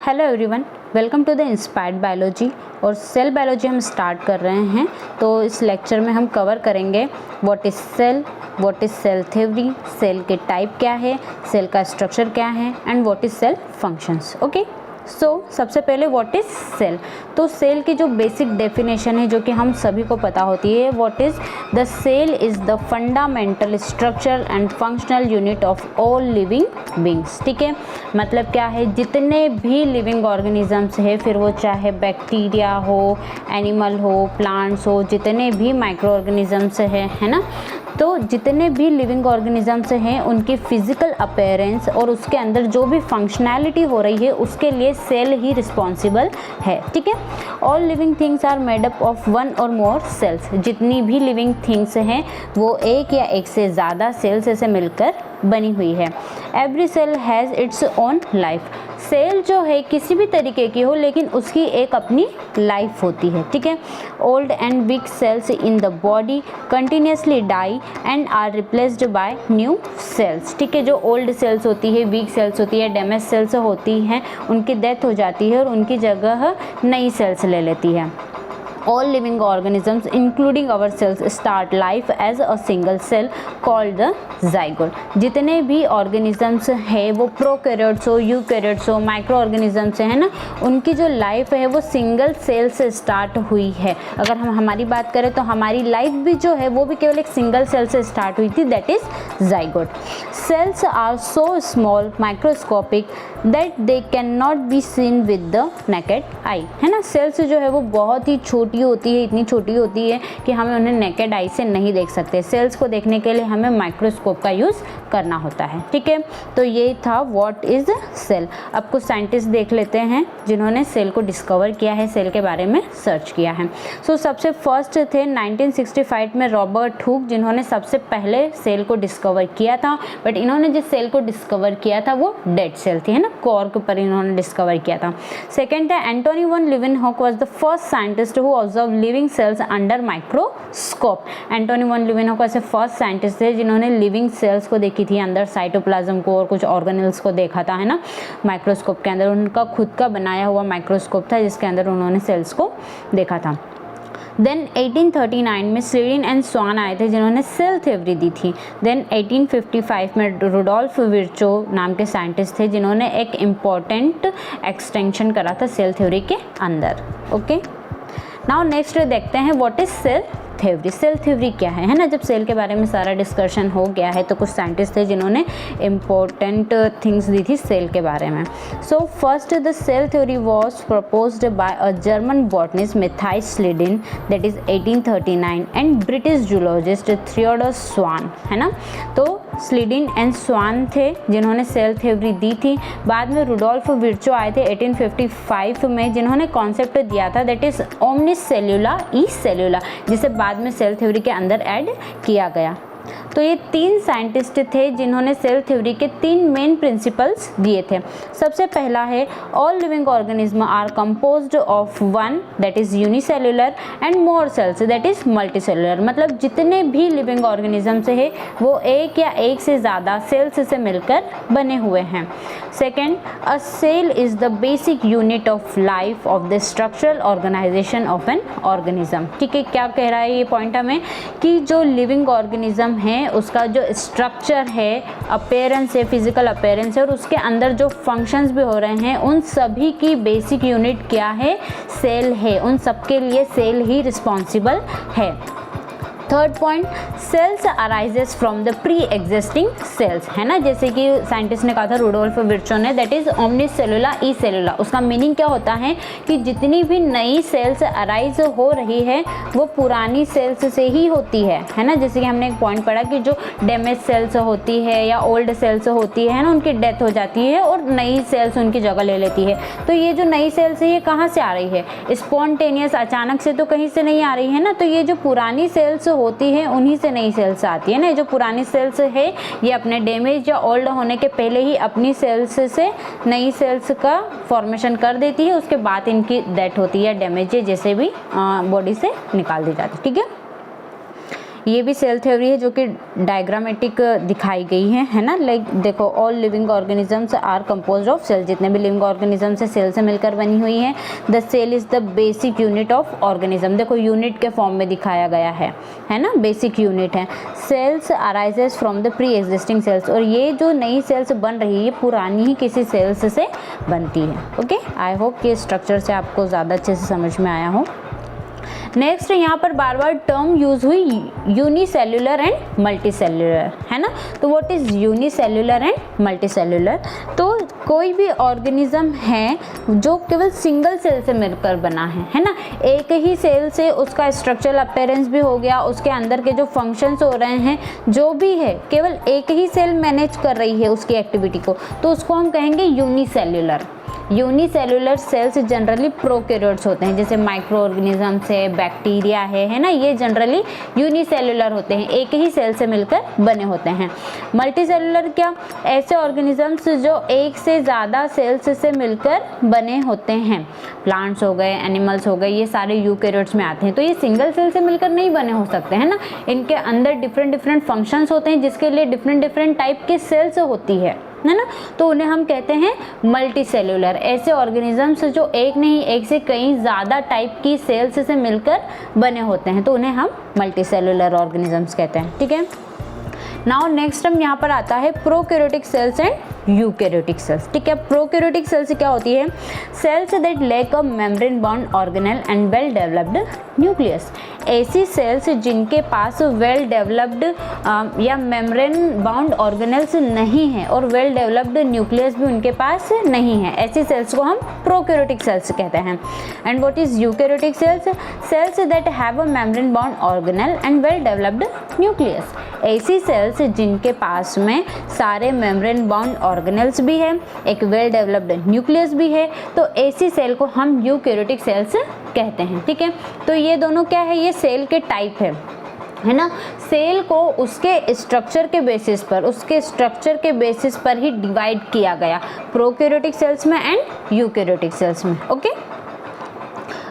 Hello everyone, welcome to the inspired biology. और cell biology हम start कर रहे हैं। तो इस लेक्चर में हम कवर करेंगे what is cell, what is cell theory, cell के टाइप क्या है, सेल का स्ट्रक्चर क्या है and what is cell functions. Okay, so सबसे पहले व्हाट इज़ सेल। तो सेल की जो बेसिक डेफिनेशन है जो कि हम सभी को पता होती है, what is the cell is the fundamental structure and functional unit of all living beings. ठीक है, मतलब क्या है, जितने भी लिविंग ऑर्गेनिजम्स है, फिर वो चाहे बैक्टीरिया हो, एनिमल हो, प्लांट्स हो, जितने भी माइक्रो ऑर्गेनिजम्स है ना, तो जितने भी लिविंग ऑर्गेनिजम्स हैं उनकी फिजिकल अपीयरेंस और उसके अंदर जो भी फंक्शनैलिटी हो रही है उसके लिए सेल ही रिस्पॉन्सिबल है। ठीक है, all living things are made up of one or more sales. जितनी भी लिविंग थिंग्स हैं वो एक या एक से ज़्यादा सेल्स से मिलकर बनी हुई है। Every cell has its own life. Cell जो है किसी भी तरीके की हो लेकिन उसकी एक अपनी लाइफ होती है। ठीक है, old and weak cells in the body continuously die and are replaced by new cells. ठीक है, जो ओल्ड सेल्स होती है, वीक सेल्स होती है, डैमेज सेल्स होती हैं, उनकी डेथ हो जाती है और उनकी जगह नई सेल्स ले लेती है। All living organisms including our cells start life as a single cell called the zygote। जितने भी ऑर्गेनिजम्स है वो प्रोकैरियोट्स हो, यूकैरियोट्स हो, माइक्रो ऑर्गेनिजम्स है ना, उनकी जो लाइफ है वो सिंगल सेल से स्टार्ट हुई है। अगर हम हमारी बात करें तो हमारी लाइफ भी जो है वो भी केवल एक सिंगल सेल से स्टार्ट हुई थी, that is zygote. Cells are so small microscopic that they can not be seen with the naked eye. है ना, सेल्स जो है वो बहुत ही छोटी होती है, इतनी छोटी होती है कि हमें उन्हें नेकेड आई से नहीं देख सकते। सेल्स को देखने के लिए हमें माइक्रोस्कोप का यूज़ करना होता है। ठीक है, तो ये था व्हाट इज़ सेल। अब कुछ साइंटिस्ट देख लेते हैं जिन्होंने सेल को डिस्कवर किया है, सेल के बारे में सर्च किया है। सो सबसे फर्स्ट थे 1965 में रॉबर्ट हुक, जिन्होंने सबसे पहले सेल को डिस्कवर किया था। बट इन्होंने जिस सेल को डिस्कवर किया था वो डेड सेल थी, है ना, कॉर्क पर इन्होंने डिस्कवर किया था। सेकेंड है Antonie van Leeuwenhoek was the first scientist who observe living cells under microscope. Antonie van Leeuwenhoek ऐसे फर्स्ट साइंटिस्ट थे जिन्होंने लिविंग सेल्स को देखी थी, अंदर साइटोप्लाज्म को और कुछ ऑर्गेनेल्स को देखा था, है ना, माइक्रोस्कोप के अंदर। उनका खुद का बनाया हुआ माइक्रोस्कोप था जिसके अंदर उन्होंने सेल्स को देखा था। देन 1839 में स्लीडिन एंड स्वान आए थे जिन्होंने सेल थ्योरी दी थी। देन 1855 में रुडोल्फ विर्चो नाम के साइंटिस्ट थे जिन्होंने एक इम्पॉर्टेंट एक्सटेंशन करा था सेल थ्योरी के अंदर। ओके, नाउ नेक्स्ट देखते हैं what is cell theory. Cell theory क्या है ना, जब सेल के बारे में सारा डिस्कशन हो गया है तो कुछ साइंटिस्ट थे जिन्होंने इम्पोर्टेंट थिंग्स दी थी सेल के बारे में। So first the cell theory was proposed by a German botanist Matthias Schleiden, that is 1839, and British zoologist Theodore Schwann, है ना। तो स्लीडिन एंड स्वान थे जिन्होंने सेल थ्योरी दी थी। बाद में रुडोल्फ विर्चो आए थे 1855 में, जिन्होंने कॉन्सेप्ट दिया था दैट इज ओमनिस सेल्यूला ई सेल्यूला, जिसे बाद में सेल थ्योरी के अंदर ऐड किया गया। तो ये तीन साइंटिस्ट थे जिन्होंने सेल थ्योरी के तीन मेन प्रिंसिपल्स दिए थे। सबसे पहला है all living organism are composed of one, that is unicellular, and more cells, that is multicellular. मतलब जितने भी लिविंग ऑर्गेनिजम्स है वो एक या एक से ज़्यादा सेल्स से मिलकर बने हुए हैं। Second, a cell is the basic unit of life of the structural organization of an organism. ठीक है, क्या कह रहा है ये पॉइंट हमें कि जो लिविंग ऑर्गेनिज्म है उसका जो स्ट्रक्चर है, अपीयरेंस है, फिजिकल अपीयरेंस है, और उसके अंदर जो फंक्शंस भी हो रहे हैं उन सभी की बेसिक यूनिट क्या है, सेल है। उन सब के लिए सेल ही रिस्पॉन्सिबल है। Third point, cells arises from the pre existing cells, है ना, जैसे कि साइंटिस्ट ने कहा था रुडोल्फ विर्चो ने, दैट इज ओमनिस सेलुला ई सेलुला। उसका मीनिंग क्या होता है कि जितनी भी नई सेल्स अराइज हो रही है वो पुरानी सेल्स से ही होती है ना। जैसे कि हमने एक पॉइंट पढ़ा कि जो डैमेज सेल्स होती है या ओल्ड सेल्स होती है ना, उनकी डेथ हो जाती है और नई सेल्स उनकी जगह ले लेती है। तो ये जो नई सेल्स है ये कहाँ से आ रही है, स्पॉन्टेनियस, अचानक से तो कहीं से नहीं आ रही है ना। तो ये जो पुरानी सेल्स होती है उन्हीं से नई सेल्स आती है ना। जो पुरानी सेल्स है ये अपने डैमेज या ओल्ड होने के पहले ही अपनी सेल्स से नई सेल्स का फॉर्मेशन कर देती है, उसके बाद इनकी डेथ होती है, डैमेज जैसे भी बॉडी से निकाल दी जाती है। ठीक है, ये भी सेल थ्योरी है जो कि डायग्रामेटिक दिखाई गई है ना। लाइक देखो, all living organisms are composed of cell, जितने भी लिविंग ऑर्गेनिजम्स है सेल से मिलकर बनी हुई है। The cell is the basic unit of organism, देखो यूनिट के फॉर्म में दिखाया गया है ना, बेसिक यूनिट है। Cells arises from the pre existing cells, और ये जो नई सेल्स बन रही है पुरानी ही किसी सेल्स से बनती है। ओके, आई होप कि स्ट्रक्चर से आपको ज़्यादा अच्छे से समझ में आया हो। नेक्स्ट यहाँ पर बार बार टर्म यूज हुई यूनिसेल्युलर एंड मल्टीसेल्युलर, है ना। तो what is unicellular and multicellular? तो कोई भी ऑर्गेनिज्म है जो केवल सिंगल सेल से मिलकर बना है ना। एक ही सेल से उसका स्ट्रक्चरल अपीयरेंस भी हो गया, उसके अंदर के जो फंक्शंस हो रहे हैं जो भी है, केवल एक ही सेल मैनेज कर रही है उसकी एक्टिविटी को, तो उसको हम कहेंगे unicellular. Unicellular cells generally prokaryotes होते हैं, जैसे माइक्रो ऑर्गेनिजम्स है, बैक्टीरिया है ना, ये जनरली यूनिसेल्युलर होते हैं, एक ही सेल से मिलकर बने होते हैं। मल्टीसेल्युलर क्या? ऐसे ऑर्गेनिजम्स जो एक से ज़्यादा सेल्स से मिलकर बने होते हैं। प्लांट्स हो गए, एनिमल्स हो गए, ये सारे यूकैरियोट्स में आते हैं। तो ये सिंगल सेल से मिलकर नहीं बने हो सकते, है ना। इनके अंदर डिफरेंट फंक्शंस होते हैं जिसके लिए डिफरेंट टाइप की सेल्स होती है ना। तो उन्हें हम कहते हैं मल्टी सेल्यूलर। ऐसे ऑर्गेनिजम्स जो एक नहीं, एक से कई ज़्यादा टाइप की सेल्स से मिलकर बने होते हैं, तो उन्हें हम मल्टी सेल्यूलर ऑर्गेनिजम्स कहते हैं। ठीक है। नाउ नेक्स्ट हम यहाँ पर आता है prokaryotic cells and eukaryotic cells. ठीक है। प्रोकैरियोटिक सेल्स क्या होती है? Cells that lack a membrane bound organelle and well developed nucleus. ऐसी सेल्स जिनके पास वेल डेवलप्ड या मेम्ब्रेन बाउंड ऑर्गेनेल्स नहीं है और वेल डेवलप्ड न्यूक्लियस भी उनके पास नहीं है, ऐसी सेल्स को हम प्रोकैरियोटिक सेल्स कहते हैं। And what is eukaryotic cells? Cells that have a membrane bound organelle and well developed nucleus. ऐसी सेल्स जिनके पास में सारे मेम्ब्रेन बाउंड ऑर्गेनेल्स भी है, एक वेल डेवलप्ड न्यूक्लियस भी है, तो ऐसी सेल को हम यूकैरियोटिक सेल्स कहते हैं। ठीक है। तो ये दोनों क्या है? ये सेल के टाइप है ना। सेल को उसके स्ट्रक्चर के बेसिस पर ही डिवाइड किया गया, प्रोकैरियोटिक सेल्स में एंड यूकैरियोटिक सेल्स में। ओके।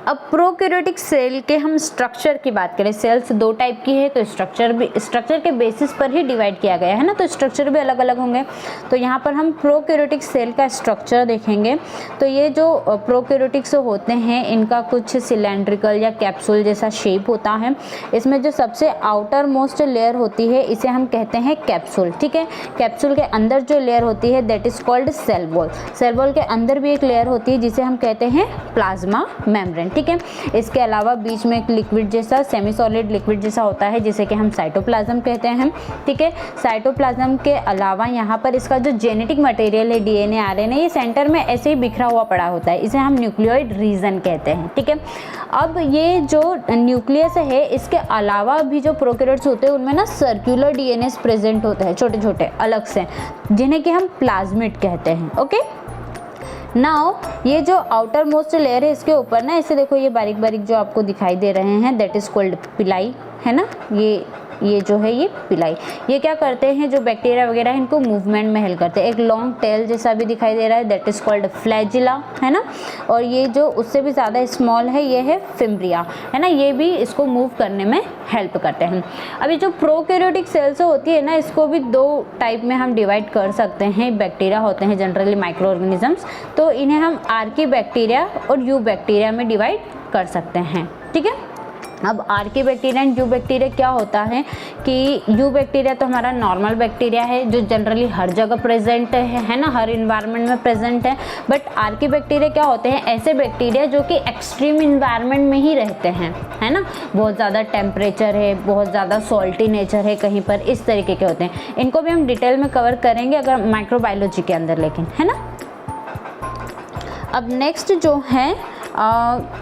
अब प्रोकैरियोटिक सेल के हम स्ट्रक्चर की बात करें, सेल्स दो टाइप की है, तो स्ट्रक्चर के बेसिस पर ही डिवाइड किया गया है ना, तो स्ट्रक्चर भी अलग अलग होंगे। तो यहाँ पर हम प्रोकैरियोटिक सेल का स्ट्रक्चर देखेंगे। तो ये जो प्रोकैरियोटिक्स होते हैं इनका कुछ सिलेंड्रिकल या कैप्सूल जैसा शेप होता है। इसमें जो सबसे आउटर मोस्ट लेयर होती है इसे हम कहते हैं कैप्सूल। ठीक है। कैप्सूल के अंदर जो लेयर होती है that is called cell wall. Cell wall के अंदर भी एक लेयर होती है जिसे हम कहते हैं प्लाज्मा मेम्ब्रेन। ठीक है। इसके अलावा बीच में एक लिक्विड जैसा, सेमी सॉलिड लिक्विड जैसा होता है जिसे कि हम साइटोप्लाज्म कहते हैं। ठीक है। साइटोप्लाज्म के अलावा यहाँ पर इसका जो जेनेटिक मटेरियल है, डीएनए, आरएनए, ये सेंटर में ऐसे ही बिखरा हुआ पड़ा होता है, इसे हम न्यूक्लियोइड रीजन कहते हैं। ठीक है। अब ये जो न्यूक्लियस है इसके अलावा भी जो प्रोकैरियोट्स होते हैं उनमें ना सर्कुलर डीएनए प्रेजेंट होते हैं, छोटे छोटे अलग से, जिन्हें कि हम प्लाज्मिड कहते हैं। ओके। नाउ ये जो आउटर मोस्ट लेयर है इसके ऊपर ना, इसे देखो, ये बारीक बारीक जो आपको दिखाई दे रहे हैं दैट इज कॉल्ड पिलाई, है ना। ये जो है ये पिलाई, ये क्या करते हैं, जो बैक्टीरिया वगैरह है इनको मूवमेंट में हेल्प करते हैं। एक लॉन्ग टेल जैसा भी दिखाई दे रहा है दैट इज कॉल्ड फ्लैजिला, है ना। और ये जो उससे भी ज़्यादा स्मॉल है ये है फिम्ब्रिया, है ना। ये भी इसको मूव करने में हेल्प करते हैं। अभी जो प्रोकैरियोटिक सेल्स होती है ना, इसको भी दो टाइप में हम डिवाइड कर सकते हैं। बैक्टीरिया होते हैं जनरली माइक्रो ऑर्गेनिजम्स, तो इन्हें हम आर्की बैक्टीरिया और यू बैक्टीरिया में डिवाइड कर सकते हैं। ठीक है। अब Archie bacteria and you bacteria क्या होता है कि यू बैक्टीरिया तो हमारा नॉर्मल बैक्टीरिया है जो जनरली हर जगह प्रेजेंट है ना, हर इन्वायरमेंट में प्रेजेंट है। बट आर्की बैक्टीरिया क्या होते हैं? ऐसे बैक्टीरिया जो कि एक्सट्रीम इन्वायरमेंट में ही रहते हैं, है ना। बहुत ज़्यादा टेम्परेचर है, बहुत ज़्यादा सॉल्टी नेचर है कहीं पर, इस तरीके के होते हैं। इनको भी हम डिटेल में कवर करेंगे अगर माइक्रोबायोलॉजी के अंदर, लेकिन, है ना। अब नेक्स्ट जो है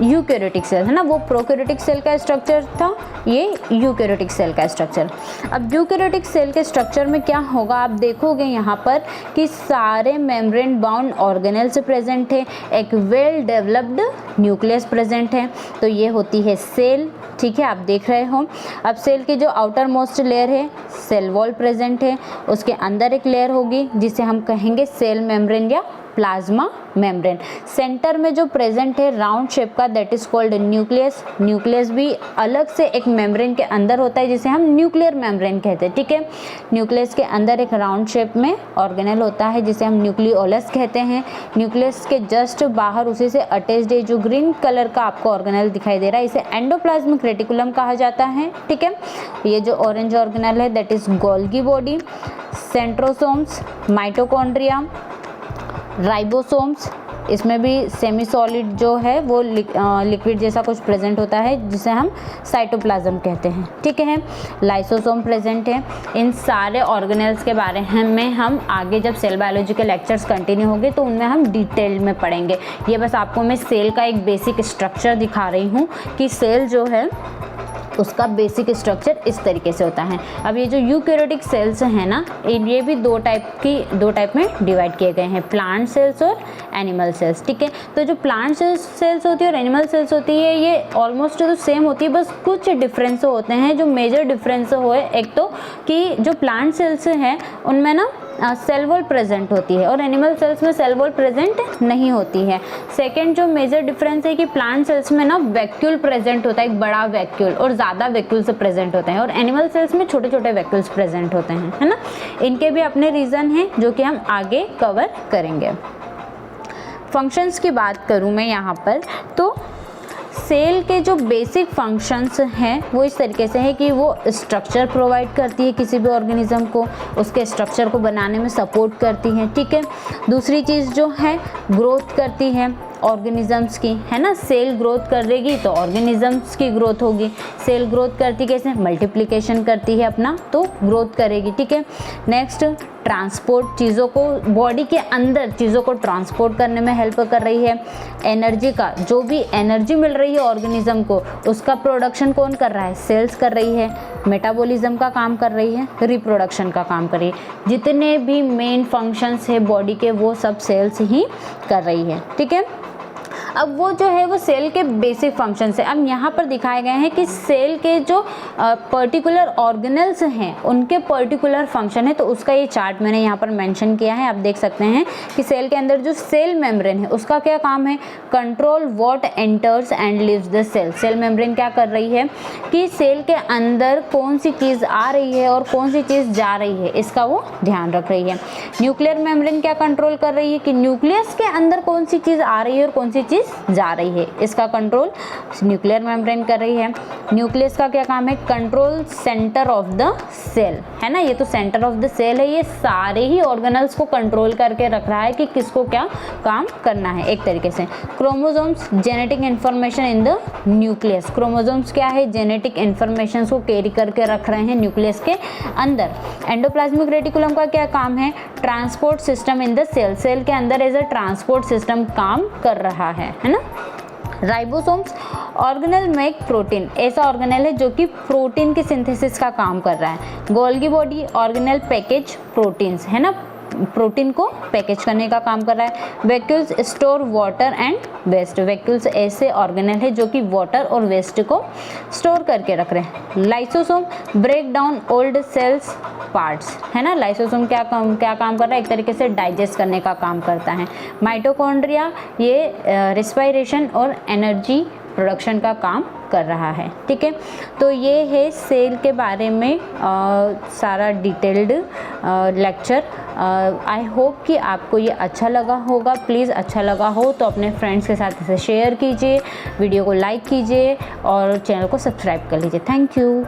यूकैरियोटिक सेल, है ना, वो प्रोकैरियोटिक सेल का स्ट्रक्चर था, ये यूकैरियोटिक सेल का स्ट्रक्चर। अब यूकैरियोटिक सेल के स्ट्रक्चर में क्या होगा, आप देखोगे यहाँ पर कि सारे मेम्ब्रेन बाउंड ऑर्गेनेल्स प्रेजेंट है, एक वेल डेवलप्ड न्यूक्लियस प्रेजेंट है, तो ये होती है सेल। ठीक है, आप देख रहे हो। अब सेल की जो आउटर मोस्ट लेयर है सेल वॉल प्रेजेंट है, उसके अंदर एक लेयर होगी जिसे हम कहेंगे सेल मेम्ब्रेन या प्लाज्मा मेम्ब्रेन। सेंटर में जो प्रेजेंट है राउंड शेप का, that is called nucleus. Nucleus भी अलग से एक मेम्ब्रेन के अंदर होता है जिसे हम न्यूक्लियर मेम्ब्रेन कहते हैं, ठीक है। न्यूक्लियस के अंदर एक राउंड शेप में ऑर्गेनेल होता है जिसे हम न्यूक्लियोलस कहते हैं। न्यूक्लियस के जस्ट बाहर उसी से अटैच्ड है जो ग्रीन कलर का आपको ऑर्गेनेल दिखाई दे रहा है, इसे एंडोप्लाज्मिक रेटिकुलम कहा जाता है, ठीक है। ये जो ऑरेंज ऑर्गेनेल है that is Golgi body. Centrosomes, mitochondria, ribosomes, इसमें भी सेमी सॉलिड जो है वो लिक्विड जैसा कुछ प्रेजेंट होता है जिसे हम साइटोप्लाज्म कहते हैं, ठीक है। लाइसोसोम प्रेजेंट है। इन सारे ऑर्गेनेल्स के बारे में हम आगे जब सेल बायोलॉजी के लेक्चर्स कंटिन्यू होंगे तो उनमें हम डिटेल में पढ़ेंगे। ये बस आपको मैं सेल का एक बेसिक स्ट्रक्चर दिखा रही हूँ कि सेल जो है उसका बेसिक स्ट्रक्चर इस तरीके से होता है। अब ये जो यूकैरियोटिक सेल्स हैं ना, ये भी दो टाइप में डिवाइड किए गए हैं, प्लांट सेल्स और एनिमल सेल्स, ठीक है। तो जो प्लांट सेल्स होती है और एनिमल सेल्स होती है ये ऑलमोस्ट तो सेम होती है, बस कुछ डिफरेंस होते हैं। जो मेजर डिफरेंस हुए, एक तो कि जो प्लांट सेल्स हैं उनमें ना सेल वॉल प्रेजेंट होती है और एनिमल सेल्स में सेल वॉल प्रेजेंट नहीं होती है। सेकंड जो मेजर डिफरेंस है कि प्लांट सेल्स में ना वैक्यूल प्रेजेंट होता है, एक बड़ा वैक्यूल, और ज़्यादा वैक्यूल्स प्रेजेंट होते हैं, और एनिमल सेल्स में छोटे छोटे वैक्यूल्स प्रेजेंट होते हैं, है ना। इनके भी अपने रीज़न हैं जो कि हम आगे कवर करेंगे। फंक्शंस की बात करूँ मैं यहाँ पर, तो सेल के जो बेसिक फंक्शंस हैं वो इस तरीके से है कि वो स्ट्रक्चर प्रोवाइड करती है किसी भी ऑर्गेनिज्म को, उसके स्ट्रक्चर को बनाने में सपोर्ट करती है, ठीक है। दूसरी चीज़ जो है ग्रोथ करती है ऑर्गेनिजम्स की, है ना। सेल ग्रोथ करेगी तो ऑर्गेनिजम्स की ग्रोथ होगी। सेल ग्रोथ करती कैसे, मल्टीप्लिकेशन करती है अपना, तो ग्रोथ करेगी, ठीक है। नेक्स्ट ट्रांसपोर्ट, चीज़ों को बॉडी के अंदर चीज़ों को ट्रांसपोर्ट करने में हेल्प कर रही है। एनर्जी का, जो भी एनर्जी मिल रही है ऑर्गेनिज्म को, उसका प्रोडक्शन कौन कर रहा है, सेल्स कर रही है। मेटाबॉलिज्म का काम कर रही है, रिप्रोडक्शन का काम कर रही है। जितने भी मेन फंक्शंस है बॉडी के वो सब सेल्स ही कर रही है, ठीक है। अब वो जो है वो सेल के बेसिक फंक्शंस है। अब यहाँ पर दिखाए गए हैं कि सेल के जो पर्टिकुलर ऑर्गेनल्स हैं उनके पर्टिकुलर फंक्शन है, तो उसका ये चार्ट मैंने यहाँ पर मेंशन किया है। आप देख सकते हैं कि सेल के अंदर जो सेल मेम्ब्रेन है उसका क्या काम है, control what enters and leaves the cell. Cell membrane क्या कर रही है कि सेल के अंदर कौन सी चीज़ आ रही है और कौन सी चीज़ जा रही है इसका वो ध्यान रख रही है। न्यूक्लियर मेम्ब्रेन क्या कंट्रोल कर रही है कि न्यूक्लियस के अंदर कौन सी चीज़ आ रही है और कौन सी चीज़ जा रही है, इसका कंट्रोल न्यूक्लियर मेम्ब्रेन कर रही है। न्यूक्लियस का क्या काम है, control centre of the cell, है ना। ये तो सेंटर ऑफ द सेल है, ये सारे ही ऑर्गेनल्स को कंट्रोल करके रख रहा है कि किसको क्या काम करना है एक तरीके से। Chromosomes, genetic information in the nucleus. Chromosomes क्या है, जेनेटिक इंफॉर्मेशन को कैरी करके रख रहे हैं न्यूक्लियस के अंदर। एंडोप्लाज्मिक रेटिकुलम का क्या काम है, transport system in the cell. Cell के अंदर एज अ ट्रांसपोर्ट सिस्टम काम कर रहा है ना। Ribosomes, organelle make protein. ऐसा ऑर्गेनेल है जो कि प्रोटीन के सिंथेसिस का काम कर रहा है। Golgi body, organelle package proteins, है ना, प्रोटीन को पैकेज करने का काम कर रहा है। Vacuoles store water and waste. Vacuoles ऐसे ऑर्गेनेल है जो कि वाटर और वेस्ट को स्टोर करके रख रहे हैं। Lysosome break down old cells parts, है ना। लाइसोसोम क्या काम कर रहा है, एक तरीके से डाइजेस्ट करने का काम करता है। माइटोकॉन्ड्रिया ये रेस्पिरेशन और एनर्जी प्रोडक्शन का काम कर रहा है, ठीक है। तो ये है सेल के बारे में सारा डिटेल्ड लेक्चर। आई होप कि आपको ये अच्छा लगा होगा। प्लीज़ अच्छा लगा हो तो अपने फ्रेंड्स के साथ इसे शेयर कीजिए, वीडियो को लाइक कीजिए और चैनल को सब्सक्राइब कर लीजिए। Thank you.